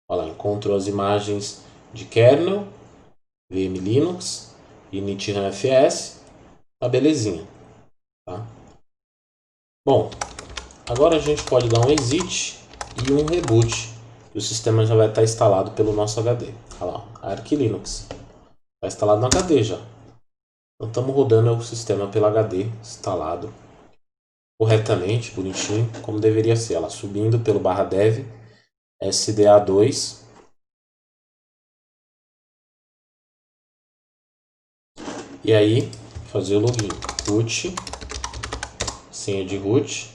Olha lá, encontrou as imagens de kernel, VM Linux, init-rmfs, tá belezinha, tá? Bom, agora a gente pode dar um exit e um reboot, e o sistema já vai estar instalado pelo nosso HD. Olha lá, Arch Linux, está instalado no HD já. Então estamos rodando o sistema pelo HD instalado corretamente, bonitinho, como deveria ser. Ela subindo pelo /dev SDA2. E aí, fazer o login. Root, senha de root.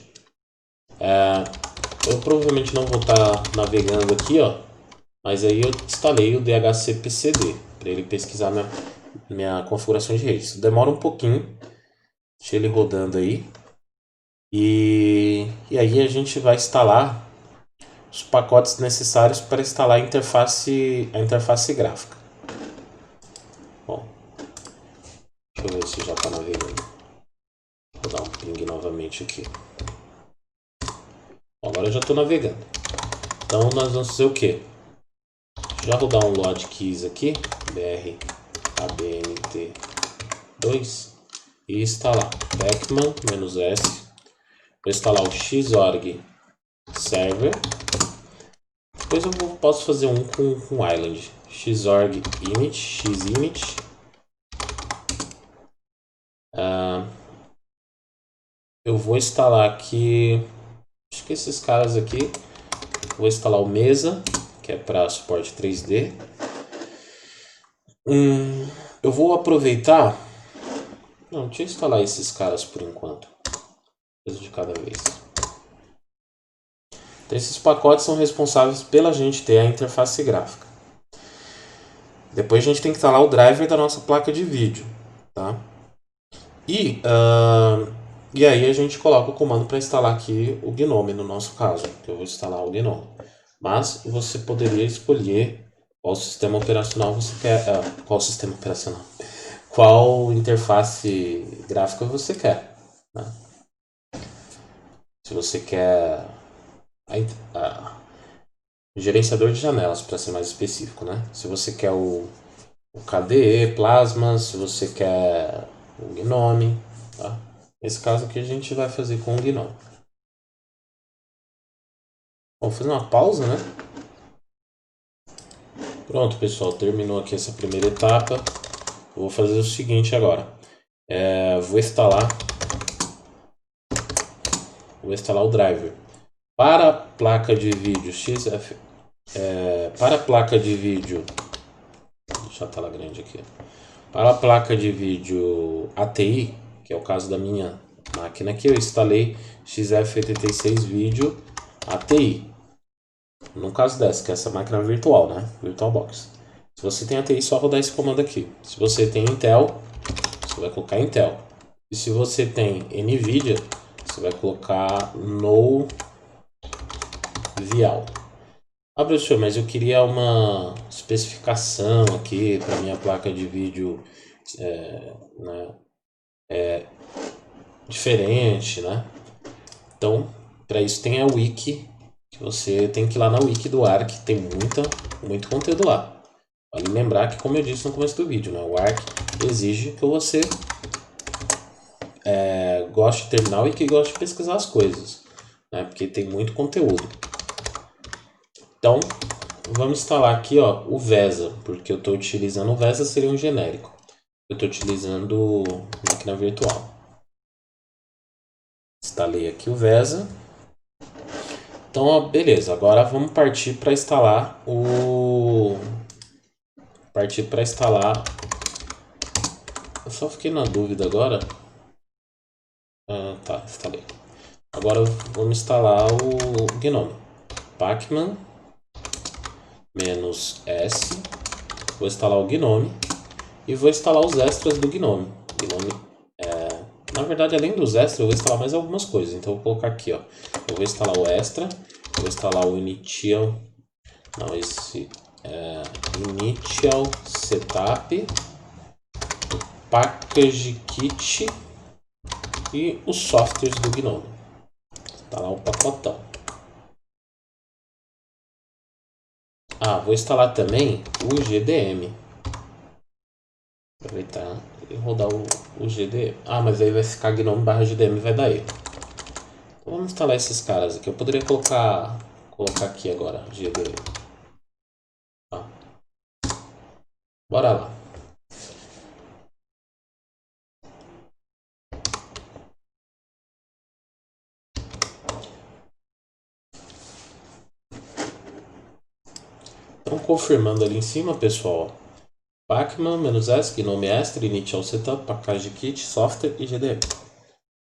Eu provavelmente não vou estar navegando aqui, ó, mas aí eu instalei o DHCPCD para ele pesquisar minha configuração de rede. Isso demora um pouquinho, deixa ele rodando aí. E aí a gente vai instalar os pacotes necessários para instalar a interface gráfica. Bom, deixa eu ver se já está navegando. Vou dar um ping novamente aqui. Bom, agora eu já estou navegando. Então nós vamos fazer o que? Já vou dar um load keys aqui, br abnt2 e instalar pacman-s. Vou instalar o xorg server. Depois eu posso fazer um com island. Xorg init, xinit. Eu vou instalar aqui, acho que esses caras aqui. Vou instalar o Mesa, que é para suporte 3D. Eu vou aproveitar. Não, deixa eu instalar esses caras por enquanto. Coisa de cada vez. Então, esses pacotes são responsáveis pela gente ter a interface gráfica. Depois a gente tem que instalar o driver da nossa placa de vídeo, tá? E aí a gente coloca o comando para instalar aqui o Gnome, no nosso caso, que eu vou instalar o Gnome. Mas você poderia escolher qual sistema operacional você quer, qual interface gráfica você quer, né? Se você quer gerenciador de janelas, para ser mais específico, né? Se você quer o KDE Plasma, se você quer o Gnome, tá? Nesse caso aqui a gente vai fazer com o Gnome. Vamos fazer uma pausa, né? Pronto, pessoal, terminou aqui essa primeira etapa. Eu vou fazer o seguinte agora. Vou instalar o driver. Para a placa de vídeo XF, para a placa de vídeo, deixa a tela grande aqui. Para a placa de vídeo ATI, que é o caso da minha máquina aqui, eu instalei XF86 Video ATI. No caso dessa, que é essa máquina virtual, né? VirtualBox. Se você tem ATI, só rodar esse comando aqui. Se você tem Intel, você vai colocar Intel. E se você tem NVIDIA, você vai colocar no Vial. Ah, professor, mas eu queria uma especificação aqui para minha placa de vídeo né, diferente, né? Então, para isso tem a wiki, que você tem que ir lá na wiki do Arc, tem muito conteúdo lá. Vale lembrar que, como eu disse no começo do vídeo, né, o Arc exige que você goste de terminal e que goste de pesquisar as coisas, né, porque tem muito conteúdo. Então, vamos instalar aqui, ó, o VESA, porque eu estou utilizando o VESA, seria um genérico. Eu estou utilizando máquina virtual. Instalei aqui o VESA. Então, ó, beleza. Agora vamos partir para instalar Eu só fiquei na dúvida agora. Tá, instalei. Agora vamos instalar o Gnome. Pacman-s. Vou instalar o Gnome e vou instalar os extras do Gnome. Na verdade, além dos extras, eu vou instalar mais algumas coisas. Então, eu vou colocar aqui, ó. Eu vou instalar o extra, eu vou instalar o initial. Não, esse é initial setup, package kit e os softwares do Gnome. Instalar o pacotão. Vou instalar também o GDM. Aproveitar e rodar o GDM. Mas aí vai ficar gnome/gdm, vai dar erro. Então vamos instalar esses caras aqui. Eu poderia colocar aqui agora GDM. Bora lá. Então, confirmando ali em cima, pessoal, Pacman-S, Gnome Extra, Initial Setup, package kit, software e GDM.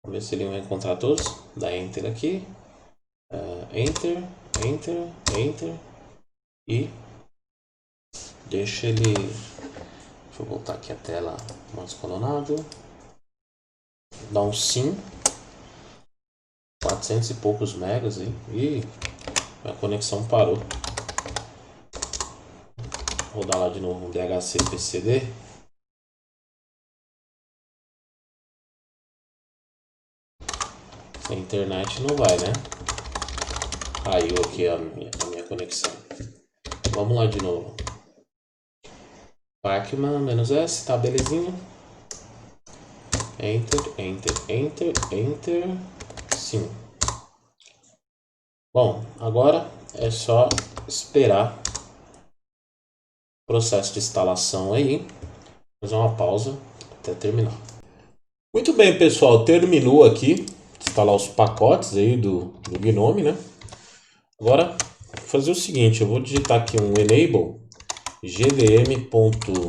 Vamos ver se ele vai encontrar todos. Dá Enter aqui. Enter, Enter, Enter. E deixa ele... Deixa eu voltar aqui a tela mais colonado. Dá um sim. 400 e poucos megas aí. Ih, a conexão parou. Vou rodar lá de novo um DHCPCD. A internet não vai, né? Caiu aqui a minha conexão. Vamos lá de novo. Pacman-S, tá belezinha. Enter, Enter, Enter, Enter. Sim. Bom, agora é só esperar o processo de instalação aí. Fazer uma pausa até terminar. Muito bem, pessoal. Terminou aqui. Instalar os pacotes aí do Gnome, né? Agora, vou fazer o seguinte. Eu vou digitar aqui um enable gdm.service.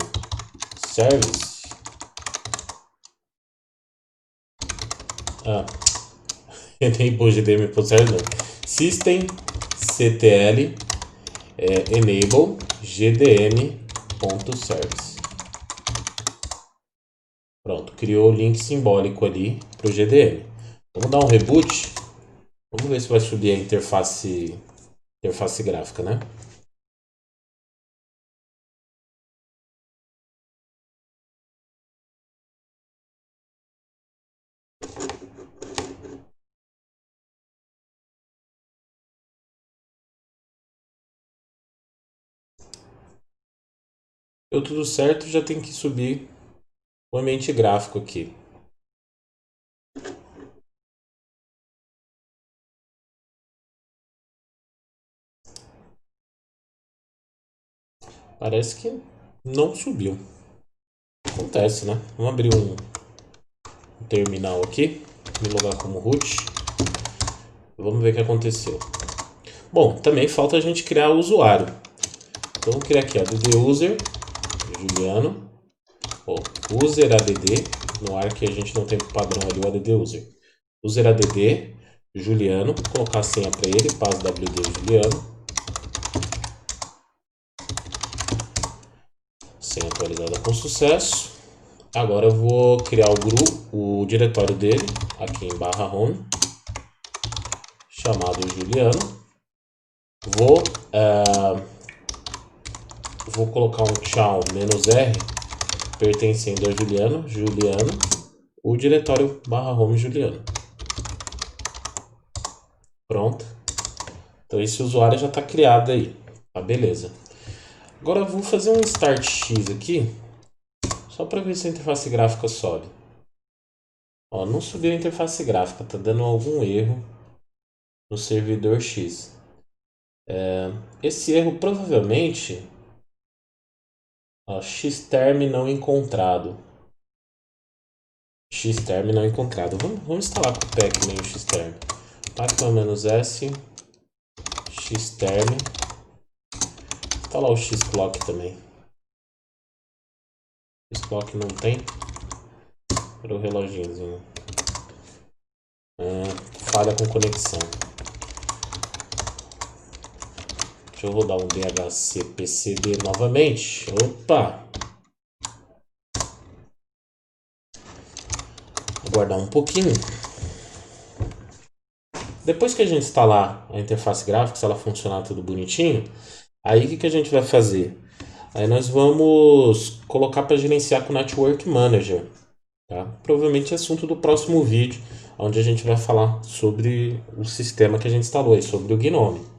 Enable gdm.service não. systemctl enable gdm.service. Pronto, criou o link simbólico ali para o GDM. Vamos dar um reboot. Vamos ver se vai subir a interface gráfica, né? Deu tudo certo, já tem que subir o ambiente gráfico aqui. Parece que não subiu. Acontece, né? Vamos abrir um terminal aqui. Me logar como root. Vamos ver o que aconteceu. Bom, também falta a gente criar o usuário. Então vamos criar aqui, add user, Juliano. User add, no ar que a gente não tem padrão ali o add user. User add, Juliano. Vou colocar a senha para ele, passwd Juliano. Senha atualizada com sucesso. Agora eu vou criar o diretório dele aqui em /home, chamado Juliano. Vou colocar um tchau "-r", pertencendo a Juliano, o diretório /home Juliano. Pronto. Então esse usuário já está criado aí. Tá, beleza. Agora eu vou fazer um start X aqui, só para ver se a interface gráfica sobe. Ó, não subiu a interface gráfica, tá dando algum erro no servidor X. Esse erro provavelmente... Xterm não encontrado. Xterm não encontrado. Vamos instalar com o pacman o Xterm. Pacman-S Xterm. Instalar o Xclock também. Xclock não tem. Era o reloginhozinho. Falha com conexão. Deixa eu rodar um DHCPCD novamente. Opa! Aguardar um pouquinho. Depois que a gente instalar a interface gráfica, se ela funcionar tudo bonitinho, aí o que a gente vai fazer? Aí nós vamos colocar para gerenciar com o Network Manager. Tá? Provavelmente é assunto do próximo vídeo, onde a gente vai falar sobre o sistema que a gente instalou, sobre o Gnome.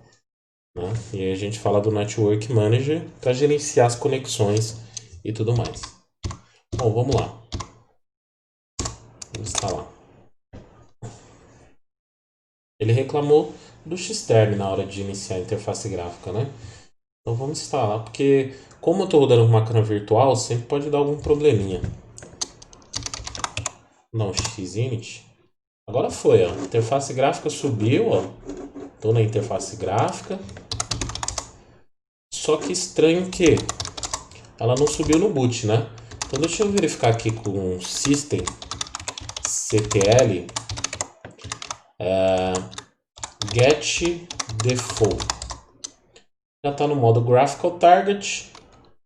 Né? E aí a gente fala do Network Manager para gerenciar as conexões e tudo mais. Bom, vamos lá. Vamos instalar. Ele reclamou do Xterm na hora de iniciar a interface gráfica, né? Então vamos instalar, porque como eu estou rodando uma máquina virtual, sempre pode dar algum probleminha. Não, xinit. Agora foi, ó. Interface gráfica subiu, ó. Estou na interface gráfica. Só que estranho que ela não subiu no boot, né? Então deixa eu verificar aqui com systemctl get default. Já está no modo graphical target.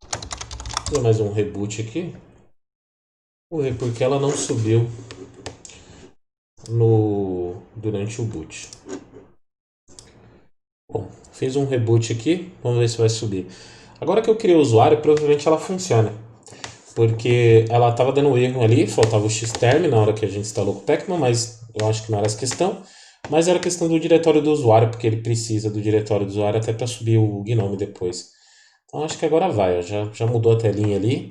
Vou fazer mais um reboot aqui. Vamos ver porque ela não subiu durante o boot. Bom, fiz um reboot aqui, vamos ver se vai subir. Agora que eu criei o usuário, provavelmente ela funciona. Porque ela estava dando erro ali, faltava o xterm na hora que a gente instalou o Pacman, mas eu acho que não era essa questão. Mas era questão do diretório do usuário, porque ele precisa do diretório do usuário até para subir o Gnome depois. Então acho que agora vai, ó, já mudou a telinha ali.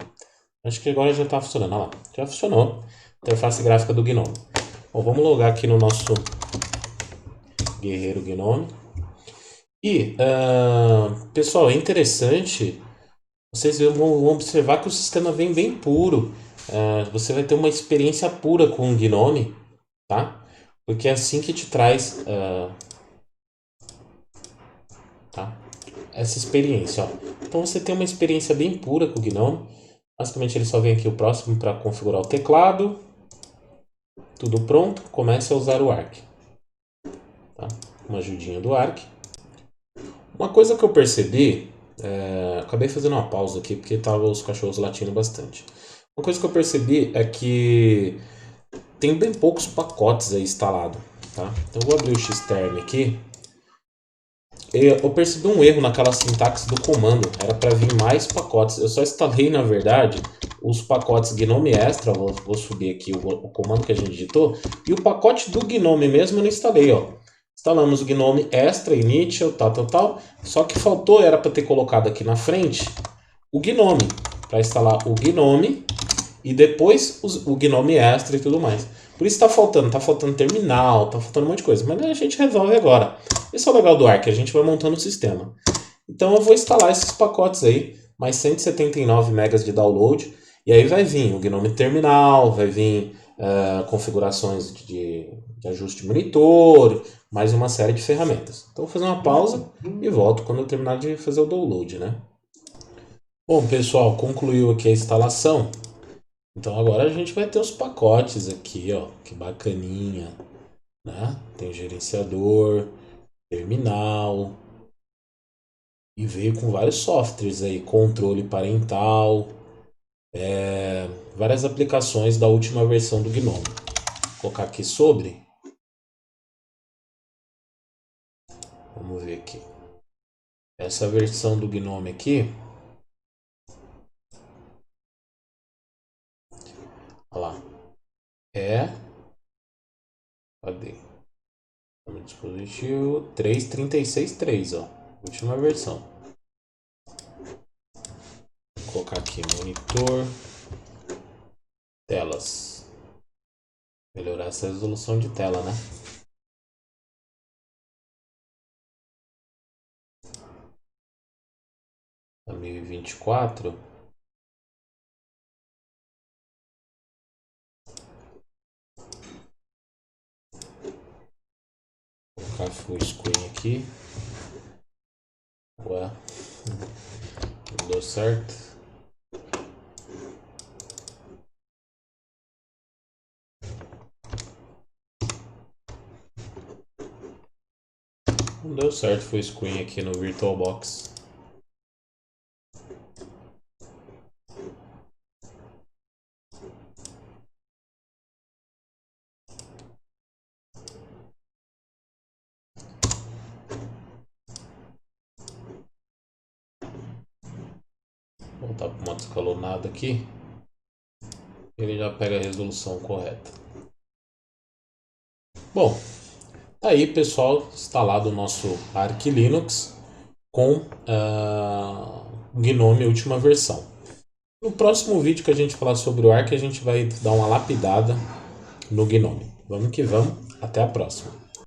Acho que agora já está funcionando, olha lá, já funcionou. Interface gráfica do Gnome. Bom, vamos logar aqui no nosso guerreiro Gnome. E, pessoal, é interessante, vocês vão observar que o sistema vem bem puro. Você vai ter uma experiência pura com o Gnome, tá? Porque é assim que te traz tá? Essa experiência. Ó. Então você tem uma experiência bem pura com o Gnome. Basicamente ele só vem aqui o próximo para configurar o teclado. Tudo pronto, comece a usar o Arc. Tá? Uma ajudinha do Arc. Uma coisa que eu percebi, acabei fazendo uma pausa aqui porque estavam os cachorros latindo bastante. Uma coisa que eu percebi é que tem bem poucos pacotes aí instalados. Tá? Então eu vou abrir o xterm aqui. Eu percebi um erro naquela sintaxe do comando, era para vir mais pacotes. Eu só instalei, na verdade, os pacotes Gnome Extra, vou subir aqui o comando que a gente digitou, e o pacote do Gnome mesmo eu não instalei, ó. Instalamos o Gnome Extra, Initial, tal. Só que faltou, era para ter colocado aqui na frente, o Gnome, para instalar o Gnome e depois o Gnome Extra e tudo mais. Por isso tá faltando terminal, tá faltando um monte de coisa, mas a gente resolve agora. Esse é o legal do Arc, a gente vai montando o sistema. Então eu vou instalar esses pacotes aí, mais 179 megas de download, e aí vai vir o Gnome Terminal, vai vir configurações de ajuste de monitor, mais uma série de ferramentas. Então vou fazer uma pausa e volto quando eu terminar de fazer o download, né? Bom, pessoal, concluiu aqui a instalação. Então agora a gente vai ter os pacotes aqui, ó, que bacaninha, né? Tem gerenciador, terminal, e veio com vários softwares aí, controle parental, várias aplicações da última versão do Gnome. Vou colocar aqui sobre. Vamos ver aqui. Essa versão do Gnome aqui. Olha lá. Cadê? No dispositivo 3.36.3, ó. Última versão. Vou colocar aqui monitor, telas. Melhorar essa resolução de tela, né? A 1024. Vou colocar full screen aqui. Ué, não deu certo. Não deu certo full screen aqui no VirtualBox. Vou voltar para o modo escalonado aqui. Ele já pega a resolução correta. Bom, tá aí, pessoal, instalado o nosso Arch Linux com Gnome última versão. No próximo vídeo que a gente falar sobre o Arch, a gente vai dar uma lapidada no Gnome. Vamos que vamos, até a próxima.